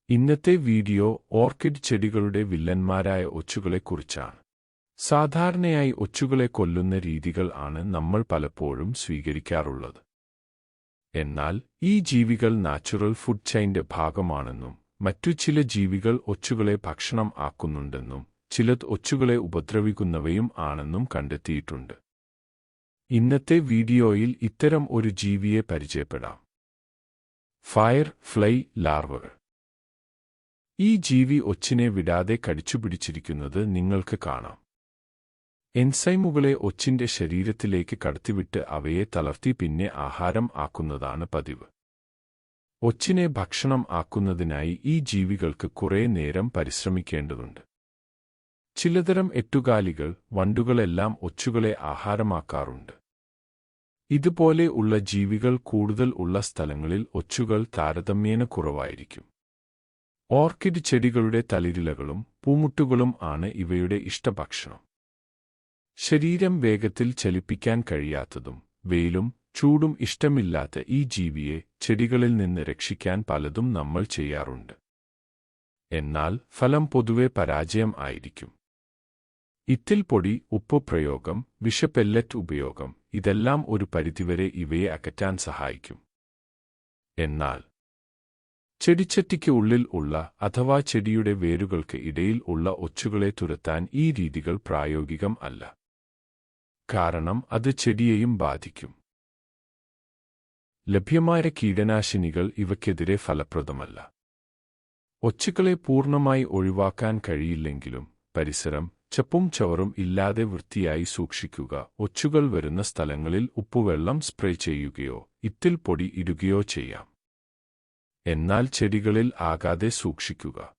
ഇന്നത്തെ video orchid ചെടികളുടെ വില്ലന്മാരായ ഒച്ചുകളെക്കുറിച്ചാണ്. സാധാരണയായി ഒച്ചുകളെ കൊല്ലുന്ന രീതികൾ ആണ് നമ്മൾ പലപ്പോഴും സ്വീകരിക്കാറുള്ളത്. എന്നാൽ ഈ ജീവികൾ നാച്ചുറൽ ഫുഡ് ചെയിന്റെ ഭാഗമാണെന്നും മറ്റു ചില ജീവികൾ ഒച്ചുകളെ ഭക്ഷണം ആക്കുന്നുണ്ടെന്നും ചിലത് ഒച്ചുകളെ ഉപദ്രവിക്കുന്നവയും ആണെന്നും കണ്ടെത്തിയിട്ടുണ്ട്. ഇന്നത്തെ വീഡിയോയിൽ ഇത്തരം ഒരു ജീവിയെ പരിചയപ്പെടാം. ഫയർ ഫ്ലൈ ലാർവകൾ. ഈ ജീവി ഒച്ചിനെ വിടാതെ കടിച്ചുപിടിച്ചിരിക്കുന്നത് നിങ്ങൾക്ക് കാണാം. എൻസൈമുകളെ ഒച്ചിന്റെ ശരീരത്തിലേക്ക് കടത്തിവിട്ട് അവയെ തളർത്തി പിന്നെ ആഹാരം ആക്കുന്നതാണ് പതിവ്. ഒച്ചിനെ ഭക്ഷണം ആക്കുന്നതിനായി ഈ ജീവികൾക്ക് കുറേ നേരം പരിശ്രമിക്കേണ്ടതുണ്ട്. ചിലതരം എട്ടുകാലികൾ, വണ്ടുകളെല്ലാം ഒച്ചുകളെ ആഹാരമാക്കാറുണ്ട്. ഇതുപോലെ ഉള്ള ജീവികൾ കൂടുതൽ ഉള്ള സ്ഥലങ്ങളിൽ ഒച്ചുകൾ താരതമ്യേന കുറവായിരിക്കും. ഓർക്കിഡ് ചെടികളുടെ തളിരിലകളും പൂമുട്ടുകളും ആണ് ഇവയുടെ ഇഷ്ടഭക്ഷണം. ശരീരം വേഗത്തിൽ ചലിപ്പിക്കാൻ കഴിയാത്തതും വെയിലും ചൂടും ഇഷ്ടമില്ലാത്ത ഈ ജീവിയെ ചെടികളിൽ നിന്ന് രക്ഷിക്കാൻ പലതും നമ്മൾ ചെയ്യാറുണ്ട്. എന്നാൽ ഫലം പൊതുവെ പരാജയം ആയിരിക്കും. ഇത്തിൽ പൊടി, ഉപ്പ് പ്രയോഗം, വിഷപ്പെല്ലറ്റ് ഉപയോഗം ഇതെല്ലാം ഒരു പരിധിവരെ ഇവയെ അകറ്റാൻ സഹായിക്കും. എന്നാൽ ചെടിച്ചട്ടിക്ക് ഉള്ളിൽ ഉള്ള അഥവാ ചെടിയുടെ വേരുകൾക്ക് ഇടയിൽ ഉള്ള ഒച്ചുകളെ തുരത്താൻ ഈ രീതികൾ പ്രായോഗികം അല്ല. കാരണം അത് ചെടിയെയും ബാധിക്കും. ലഭ്യമായ കീടനാശിനികൾ ഇവയ്ക്കെതിരെ ഫലപ്രദമല്ല. ഒച്ചുകളെ പൂർണ്ണമായി ഒഴിവാക്കാൻ കഴിയില്ലെങ്കിലും പരിസരം ചപ്പും ചവറും ഇല്ലാതെ വൃത്തിയായി സൂക്ഷിക്കുക. ഒച്ചുകൾ വരുന്ന സ്ഥലങ്ങളിൽ ഉപ്പുവെള്ളം സ്പ്രേ ചെയ്യുകയോ ഇത്തിൽ പൊടി ഇടുകയോ ചെയ്യാം. എന്നാൽ ചെടികളിൽ ആകാതെ സൂക്ഷിക്കുക.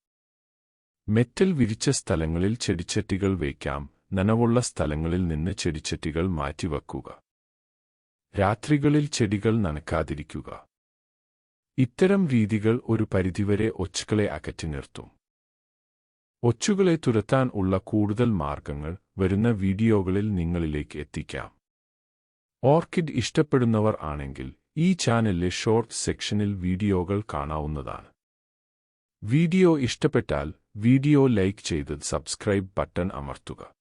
മെറ്റൽ വിരിച്ച സ്ഥലങ്ങളിൽ ചെടിച്ചട്ടികൾ വയ്ക്കാം. നനവുള്ള സ്ഥലങ്ങളിൽ നിന്ന് ചെടിച്ചട്ടികൾ മാറ്റിവെക്കുക. രാത്രികളിൽ ചെടികൾ നനയ്ക്കാതിരിക്കുക. ഇത്തരം രീതികൾ ഒരു പരിധിവരെ ഒച്ചുകളെ അകറ്റി നിർത്തും. ഒച്ചുകളെ തുരത്താൻ ഉള്ള കൂടുതൽ മാർഗങ്ങൾ വരുന്ന വീഡിയോകളിൽ നിങ്ങളിലേക്ക് എത്തിക്കാം. ഓർക്കിഡ് ഇഷ്ടപ്പെടുന്നവർ ആണെങ്കിൽ ഈ ചാനലിലെ ഷോർട്ട് സെക്ഷനിൽ വീഡിയോകൾ കാണാവുന്നതാണ്. വീഡിയോ ഇഷ്ടപ്പെട്ടാൽ വീഡിയോ ലൈക്ക് ചെയ്ത് സബ്സ്ക്രൈബ് ബട്ടൺ അമർത്തുക.